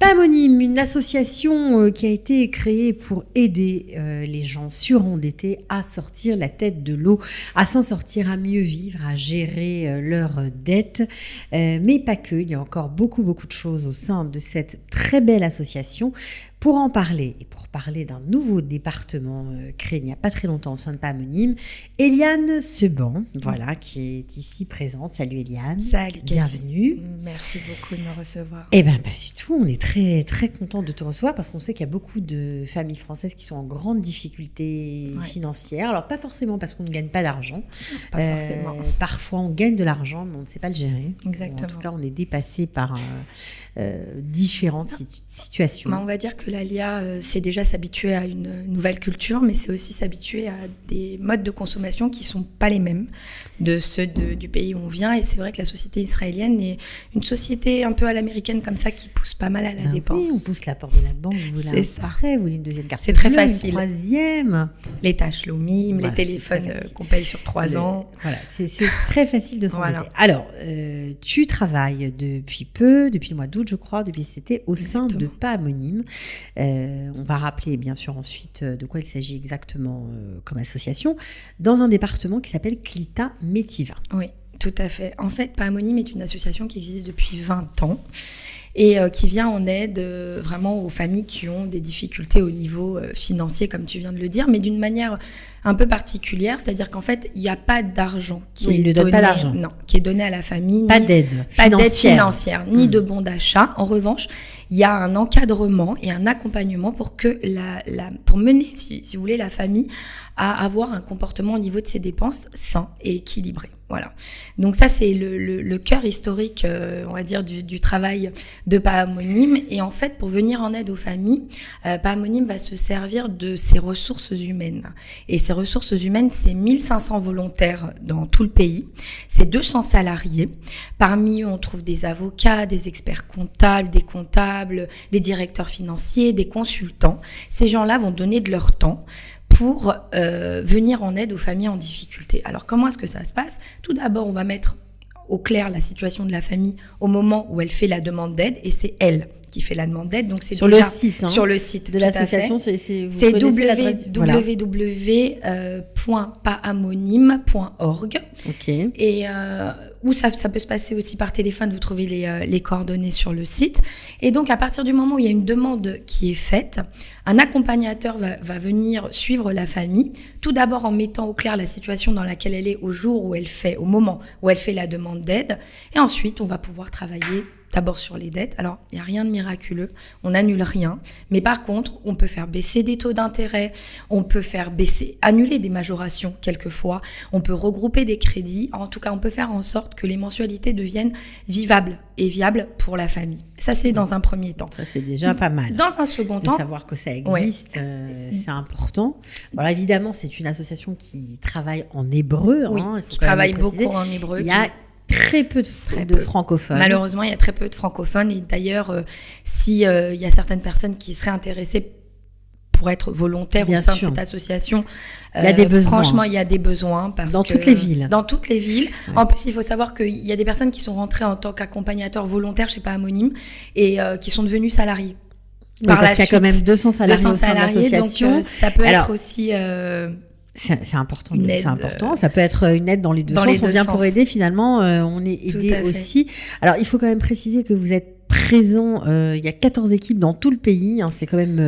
Pas Anonyme, une association qui a été créée pour aider les gens surendettés à sortir la tête de l'eau, à s'en sortir, à mieux vivre, à gérer leurs dettes. Mais pas que, il y a encore beaucoup de choses au sein de cette très belle association. Pour en parler et pour parler d'un nouveau département créé il n'y a pas très longtemps au sein de Pas Anonyme, Eliane Seban, voilà, qui est ici présente. Salut Eliane. Salut bienvenue. Merci beaucoup de me recevoir. Eh bien, pas du tout. On est très très content de te recevoir parce qu'on sait qu'il y a beaucoup de familles françaises qui sont en grande difficulté financière. Alors pas forcément parce qu'on ne gagne pas d'argent. Pas forcément. Parfois on gagne de l'argent, mais on ne sait pas le gérer. Exactement. Ou en tout cas, on est dépassé par différentes situations. On va dire que l'ALIA, c'est déjà s'habituer à une nouvelle culture, mais c'est aussi s'habituer à des modes de consommation qui ne sont pas les mêmes de ceux du pays où on vient. Et c'est vrai que la société israélienne est une société un peu à l'américaine comme ça, qui pousse pas mal à la dépense. Oui, on pousse la porte de la banque, vous voulez vous voulez une deuxième carte. C'est très facile. Une troisième. Les tâches LOMIM, les téléphones qu'on paye sur 3 ans. Voilà, c'est très facile de s'endetter. Voilà. Alors, tu travailles depuis le mois d'août, je crois, depuis cet été, au sein de Pas Anonyme. On va rappeler bien sûr ensuite de quoi il s'agit exactement comme association, dans un département qui s'appelle Clita Métiva. Oui, tout à fait. En fait, Pas Anonyme est une association qui existe depuis 20 ans et qui vient en aide vraiment aux familles qui ont des difficultés au niveau financier, comme tu viens de le dire, mais d'une manière un peu particulière, c'est-à-dire qu'en fait, il n'y a pas d'argent qui est donné, pas d'argent. Non, qui est donné à la famille. Pas d'aide financière, ni de bon d'achat. En revanche, il y a un encadrement et un accompagnement pour que pour mener, si vous voulez, la famille à avoir un comportement au niveau de ses dépenses sain et équilibré. Voilà. Donc ça, c'est le cœur historique, on va dire, du travail de Pas Anonyme. Et en fait, pour venir en aide aux familles, Pas Anonyme va se servir de ses ressources humaines. Et ces ressources humaines, c'est 1500 volontaires dans tout le pays. C'est 200 salariés. Parmi eux, on trouve des avocats, des experts comptables, des directeurs financiers, des consultants. Ces gens-là vont donner de leur temps pour venir en aide aux familles en difficulté. Alors, comment est-ce que ça se passe ? Tout d'abord, on va mettre au clair la situation de la famille au moment où elle fait la demande d'aide, et c'est elle qui fait la demande d'aide. Donc c'est sur déjà le site, sur le site de l'association. C'est www.paanonyme.org. Okay. Et où ça peut se passer aussi par téléphone. Vous trouvez les coordonnées sur le site. Et donc à partir du moment où il y a une demande qui est faite, un accompagnateur va venir suivre la famille. Tout d'abord en mettant au clair la situation dans laquelle elle est au moment où elle fait la demande d'aide. Et ensuite on va pouvoir travailler d'abord sur les dettes. Alors, il n'y a rien de miraculeux, on n'annule rien, mais par contre, on peut faire baisser des taux d'intérêt, on peut faire annuler des majorations quelquefois, on peut regrouper des crédits, en tout cas, on peut faire en sorte que les mensualités deviennent vivables et viables pour la famille. Ça, c'est dans un premier temps. Ça, c'est déjà pas mal. Dans un second temps... De savoir que ça existe, c'est important. Alors, évidemment, c'est une association qui travaille en hébreu. Oui, qui travaille beaucoup en hébreu. Il y a très peu de francophones. Malheureusement, il y a très peu de francophones. Et d'ailleurs, si il y a certaines personnes qui seraient intéressées pour être volontaires au sein de cette association, il y a des besoins. Franchement, il y a des besoins. Dans toutes les villes. Dans toutes les villes. Ouais. En plus, il faut savoir qu'il y a des personnes qui sont rentrées en tant qu'accompagnateurs volontaires chez Pas Anonyme et qui sont devenus salariés. Oui, parce qu'il y a quand même 200 salariés au sein de l'association. Donc, ça peut être aussi... C'est important. C'est important. Ça peut être une aide dans les deux sens. On vient pour aider. Finalement, on est aidé aussi. Alors, il faut quand même préciser que vous êtes présent. Il y a 14 équipes dans tout le pays. Hein, c'est quand même.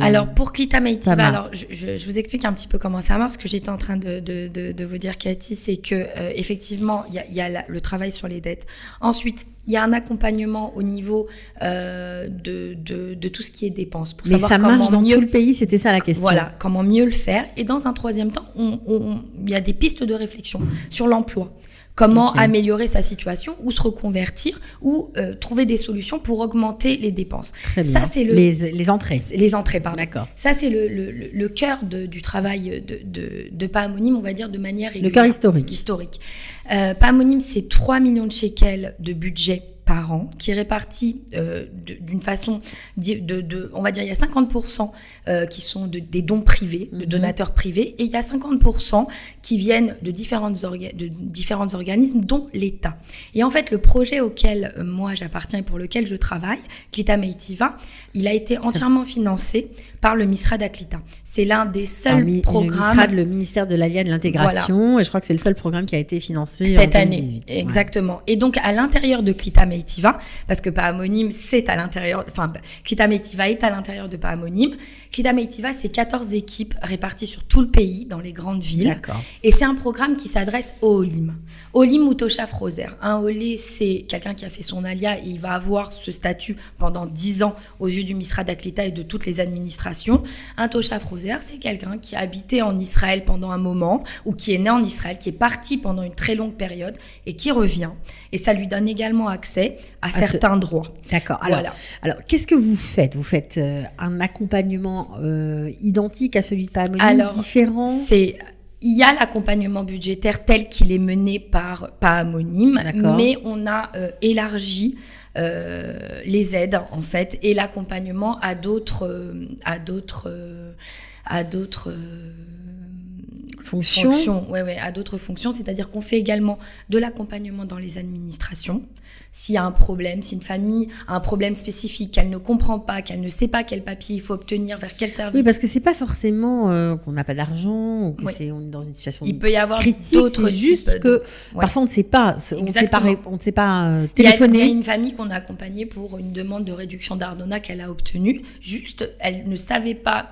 Alors pour Clita Métiva, alors je vous explique un petit peu comment ça marche. Ce que j'étais en train de vous dire, Cathy, c'est que effectivement, il y a le travail sur les dettes. Ensuite, il y a un accompagnement au niveau de tout ce qui est dépenses. Pour savoir ça comment marche dans tout le pays, c'était ça la question. Voilà, comment mieux le faire. Et dans un troisième temps, il y a des pistes de réflexion sur l'emploi. Comment améliorer sa situation ou se reconvertir ou trouver des solutions pour augmenter les dépenses. Très bien. Ça, c'est les entrées. Les entrées, pardon. D'accord. Ça, c'est le cœur du travail de Pas Anonyme, on va dire, de manière régulière. Le cœur historique. Pas Anonyme, c'est 3 millions de shekels de budget par an, qui est réparti d'une façon, on va dire, il y a 50% qui sont des dons privés, de donateurs privés, et il y a 50% qui viennent de différents organismes, dont l'État. Et en fait, le projet auquel moi j'appartiens et pour lequel je travaille, Clita Meitiva, il a été entièrement financé par le MISRA d'Aklita. C'est l'un des seuls programmes... Le ministère de l'Alliance et de l'Intégration, voilà. Et je crois que c'est le seul programme qui a été financé cette en année. 2018. Exactement. Ouais. Et donc, à l'intérieur de Clita Meitiva, parce que Pahamonim, c'est à l'intérieur... Enfin, Clita Meitiva est à l'intérieur de Pahamonim. Clita Meitiva, c'est 14 équipes réparties sur tout le pays, dans les grandes villes. D'accord. Et c'est un programme qui s'adresse aux Olim. Olim ou Toshaf Roser. Un Olé, c'est quelqu'un qui a fait son alia et il va avoir ce statut pendant 10 ans aux yeux du MISRA d'Aklita et de toutes les administrations. Un Toshaf Roser, c'est quelqu'un qui a habité en Israël pendant un moment ou qui est né en Israël, qui est parti pendant une très longue période et qui revient. Et ça lui donne également accès à certains droits. D'accord. Voilà. Alors, qu'est-ce que vous faites ? Vous faites un accompagnement identique à celui de Pahamonim, différent ? Il y a l'accompagnement budgétaire tel qu'il est mené par Pahamonim, mais on a élargi les aides en fait et l'accompagnement à d'autres fonctions. À d'autres fonctions, c'est-à-dire qu'on fait également de l'accompagnement dans les administrations. S'il y a un problème, si une famille a un problème spécifique, qu'elle ne comprend pas, qu'elle ne sait pas quel papier il faut obtenir, vers quel service. Oui, parce que c'est pas forcément qu'on n'a pas d'argent ou que on est dans une situation il peut y avoir critique. D'autres c'est juste que parfois on ne sait pas, on ne sait pas téléphoner. Il y a une famille qu'on a accompagnée pour une demande de réduction d'Ardonna qu'elle a obtenue. Juste, elle ne savait pas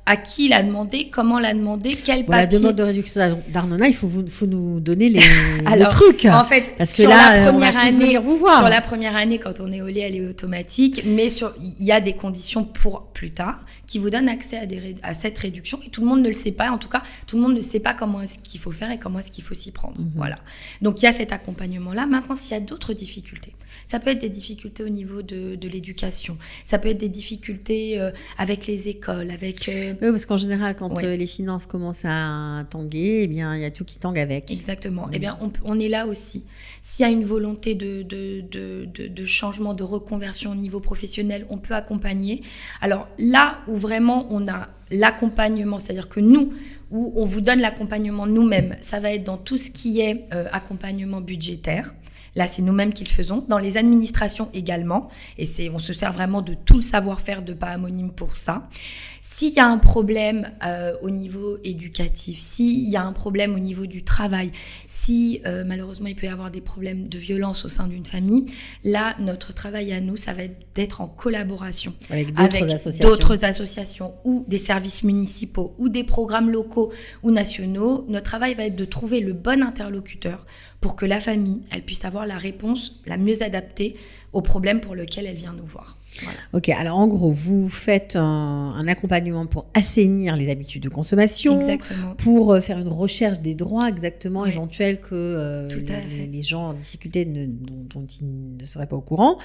à qui la demander, comment la demander, quel papier. La demande de réduction d'Ardonna, il faut nous donner le truc. En fait, parce que là, on va tous venir vous voir. Sur la première année, quand on est au lait, elle est automatique, mais il y a des conditions pour plus tard qui vous donnent accès à cette réduction et tout le monde ne le sait pas. En tout cas, tout le monde ne sait pas comment est-ce qu'il faut faire et comment est-ce qu'il faut s'y prendre. Voilà. Donc, il y a cet accompagnement-là. Maintenant, s'il y a d'autres difficultés, ça peut être des difficultés au niveau de l'éducation, ça peut être des difficultés avec les écoles, avec... Oui, parce qu'en général, quand les finances commencent à tanguer, eh bien, il y a tout qui tangue avec. Exactement. Eh bien, on est là aussi. S'il y a une volonté de changement, de reconversion au niveau professionnel, on peut accompagner. Alors là où vraiment on a l'accompagnement, c'est-à-dire que nous, où on vous donne l'accompagnement nous-mêmes, ça va être dans tout ce qui est accompagnement budgétaire. Là, c'est nous-mêmes qui le faisons. Dans les administrations également. Et on se sert vraiment de tout le savoir-faire de Pahamonim pour ça. S'il y a un problème au niveau éducatif, s'il y a un problème au niveau du travail, si malheureusement il peut y avoir des problèmes de violence au sein d'une famille, là, notre travail à nous, ça va être d'être en collaboration avec d'autres associations ou des services municipaux ou des programmes locaux ou nationaux. Notre travail va être de trouver le bon interlocuteur pour que la famille, elle puisse avoir la réponse la mieux adaptée au problème pour lequel elle vient nous voir. Voilà. Ok, alors en gros, vous faites un accompagnement pour assainir les habitudes de consommation, exactement. Pour faire une recherche des droits éventuels que les gens en difficulté dont ils ne seraient pas au courant,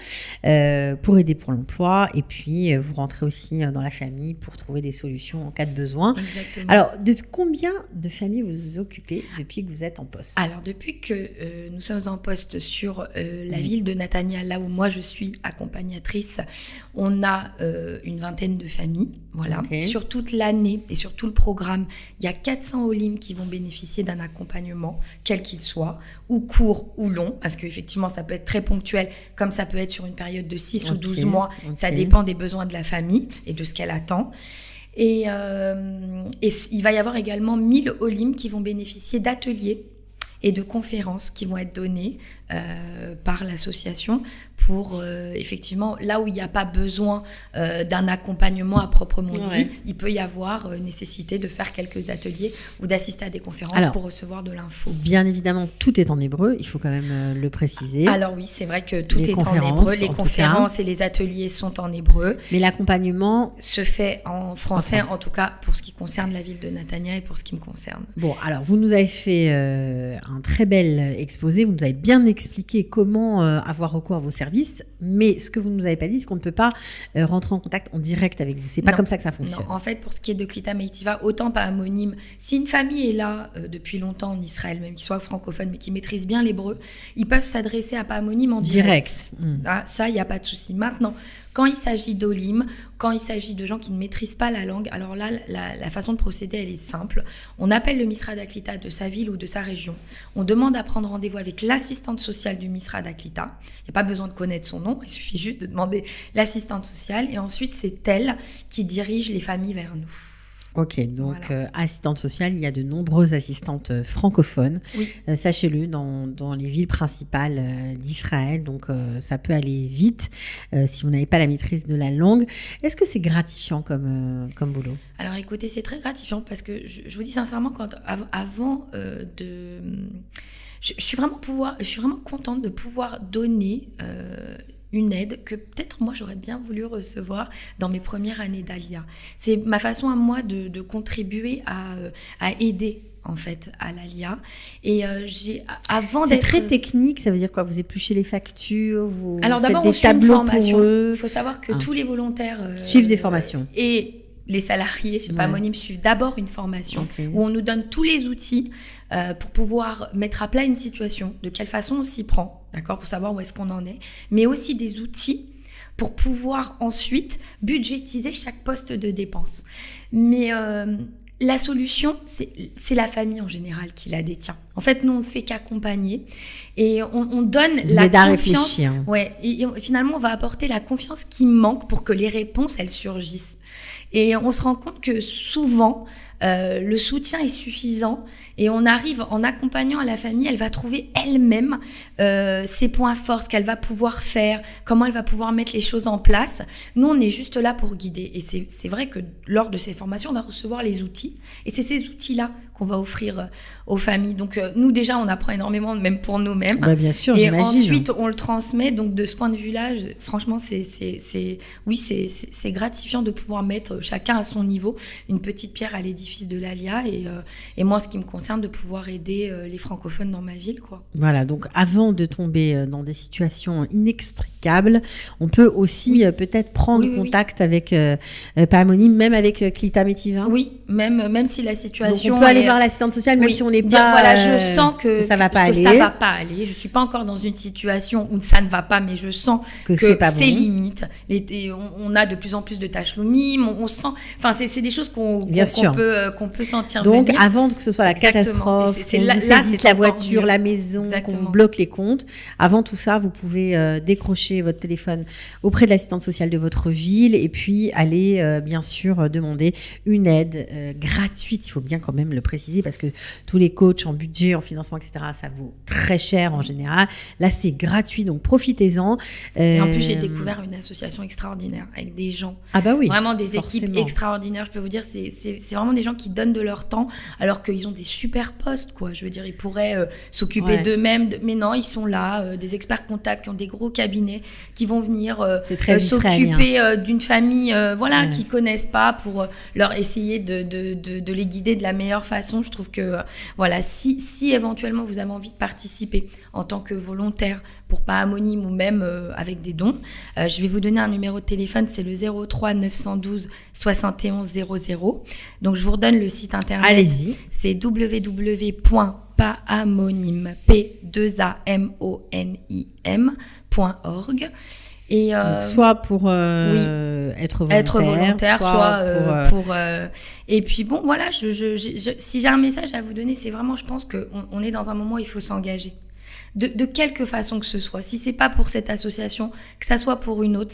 pour aider pour l'emploi, et puis vous rentrez aussi dans la famille pour trouver des solutions en cas de besoin. Exactement. Alors, de combien de familles vous vous occupez depuis que vous êtes en poste ? Alors, depuis que nous sommes en poste sur la ville de Natania, là où moi je suis accompagnatrice, on a une vingtaine de familles. Voilà. Okay. Sur toute l'année et sur tout le programme, il y a 400 Olim qui vont bénéficier d'un accompagnement, quel qu'il soit, ou court ou long, parce qu'effectivement, ça peut être très ponctuel, comme ça peut être sur une période de 6 ou 12 mois. Ça dépend des besoins de la famille et de ce qu'elle attend. Et il va y avoir également 1000 Olim qui vont bénéficier d'ateliers et de conférences qui vont être données par l'association pour effectivement, là où il n'y a pas besoin d'un accompagnement à proprement dit, il peut y avoir nécessité de faire quelques ateliers ou d'assister à des conférences pour recevoir de l'info. Bien évidemment, tout est en hébreu, il faut quand même le préciser. Alors oui, c'est vrai que tout est en hébreu, les conférences et les ateliers sont en hébreu. Mais l'accompagnement se fait en français, en tout cas pour ce qui concerne la ville de Natania et pour ce qui me concerne. Bon, alors vous nous avez fait un très bel exposé, vous nous avez bien expliqué comment avoir recours à vos services. service, mais ce que vous ne nous avez pas dit, c'est qu'on ne peut pas rentrer en contact en direct avec vous. C'est pas comme ça que ça fonctionne. Non, en fait, pour ce qui est de Klita Meitiva, autant Pahamonim, si une famille est là depuis longtemps en Israël, même qu'ils soient francophones, mais qui maîtrisent bien l'hébreu, ils peuvent s'adresser à Pahamonim en direct. Ah, ça, il n'y a pas de souci. Maintenant, quand il s'agit d'Olim, quand il s'agit de gens qui ne maîtrisent pas la langue, alors là, la façon de procéder, elle est simple. On appelle le Misrad Aklita de sa ville ou de sa région. On demande à prendre rendez-vous avec l'assistante sociale du Misrad Aklita. Il n'y a pas besoin de connaître son nom, il suffit juste de demander l'assistante sociale. Et ensuite, c'est elle qui dirige les familles vers nous. Ok, donc voilà. Assistante sociale, il y a de nombreuses assistantes francophones. Oui. Sachez-le, dans les villes principales d'Israël, donc ça peut aller vite si vous n'avez pas la maîtrise de la langue. Est-ce que c'est gratifiant comme boulot ? Alors écoutez, c'est très gratifiant parce que je vous dis sincèrement, avant de... Je suis vraiment contente de pouvoir donner... une aide que peut-être moi j'aurais bien voulu recevoir dans mes premières années d'Alia. C'est ma façon à moi de contribuer à aider en fait à l'Alia. Et c'est très technique, ça veut dire quoi ? Vous épluchez les factures, vous Alors faites d'abord des on suit une tableaux formation. pour eux. Il faut savoir que tous les volontaires suivent des formations. Et les salariés chez Pahamonim suivent d'abord une formation où on nous donne tous les outils pour pouvoir mettre à plat une situation, de quelle façon on s'y prend, d'accord, pour savoir où est-ce qu'on en est, mais aussi des outils pour pouvoir ensuite budgétiser chaque poste de dépense. Mais la solution, c'est la famille en général qui la détient. En fait, nous, on ne fait qu'accompagner et on donne la confiance. Ouais, et finalement, on va apporter la confiance qui manque pour que les réponses, elles surgissent. Et on se rend compte que souvent, le soutien est suffisant et on arrive en accompagnant à la famille, elle va trouver elle-même ses points forts, ce qu'elle va pouvoir faire, comment elle va pouvoir mettre les choses en place. Nous, on est juste là pour guider. Et c'est vrai que lors de ces formations, on va recevoir les outils et c'est ces outils-là qu'on va offrir aux familles. Donc nous, déjà, on apprend énormément, même pour nous-mêmes. Bah, bien sûr, et j'imagine. ensuite, on le transmet. Donc de ce point de vue-là, franchement, c'est gratifiant de pouvoir mettre chacun à son niveau une petite pierre à l'édifice de l'Alia. Et moi, ce qui me concerne, de pouvoir aider les francophones dans ma ville, quoi. Voilà, donc avant de tomber dans des situations inextricables, on peut aussi peut-être prendre contact avec Pahamonim, même avec Klita Meitiva. Oui, même si la situation... Donc on peut aller voir l'assistante sociale, même si on n'est pas... Voilà, je sens que ça va pas aller. Ça va pas aller. Je suis pas encore dans une situation où ça ne va pas, mais je sens que c'est limite. On a de plus en plus de tachloumim, on sent... Enfin, c'est des choses qu'on peut sentir donc, venir. Avant que ce soit la catastrophe, qu'on vous saisisse la voiture, la maison, qu'on vous bloque les comptes, avant tout ça, vous pouvez décrocher votre téléphone auprès de l'assistante sociale de votre ville et puis aller, bien sûr, demander une aide gratuite. Il faut bien quand même le préciser parce que tous les coachs en budget, en financement, etc., ça vaut très cher en général. Là, c'est gratuit, donc profitez-en. Et en plus, j'ai découvert une association extraordinaire avec des gens. Ah bah oui, vraiment des équipes extraordinaires. Je peux vous dire, c'est vraiment des gens qui donnent de leur temps alors qu'ils ont des super postes, quoi. Je veux dire, ils pourraient s'occuper d'eux-mêmes, mais non, ils sont là, des experts comptables qui ont des gros cabinets, qui vont venir s'occuper d'une famille, qui connaissent pas pour leur essayer de les guider de la meilleure façon. Je trouve que si éventuellement vous avez envie de participer en tant que volontaire pour Pahamonim ou même avec des dons, je vais vous donner un numéro de téléphone, c'est le 03 912 71 00. Donc je vous redonne le site internet. Allez-y. C'est www.pahamonim.org. Et donc, soit pour être volontaire, soit pour et puis bon, voilà, si j'ai un message à vous donner, c'est vraiment, je pense qu'on est dans un moment où il faut s'engager. De quelque façon que ce soit. Si c'est pas pour cette association, que ça soit pour une autre,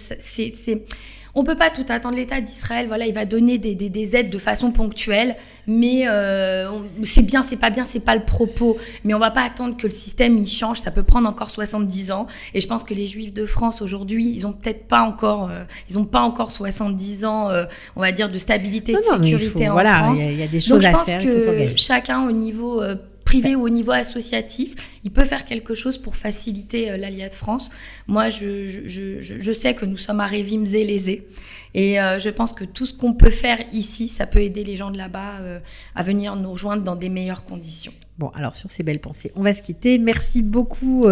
on peut pas tout attendre. L'État d'Israël, il va donner des aides de façon ponctuelle, mais c'est bien, c'est pas bien, c'est pas le propos. Mais on va pas attendre que le système il change. Ça peut prendre encore 70 ans. Et je pense que les Juifs de France aujourd'hui, ils ont peut-être pas encore, 70 ans, on va dire, de stabilité, de sécurité en France. Il y a des choses à faire. Donc je pense que chacun au niveau privé ou au niveau associatif, il peut faire quelque chose pour faciliter l'Aliade France. Moi, je sais que nous sommes à Révimsé-Lézé et je pense que tout ce qu'on peut faire ici, ça peut aider les gens de là-bas à venir nous rejoindre dans des meilleures conditions. Bon, alors sur ces belles pensées, on va se quitter. Merci beaucoup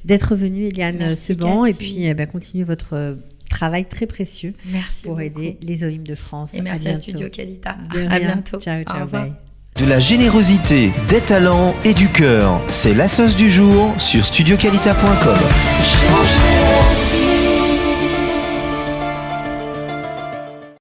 d'être venue, Eliane Seban, et puis continuez votre travail très précieux pour aider les Olympiques de France. Et merci à Studio Qualita. À bientôt. Ciao, bye. De la générosité, des talents et du cœur, c'est la sauce du jour sur studioqualita.com.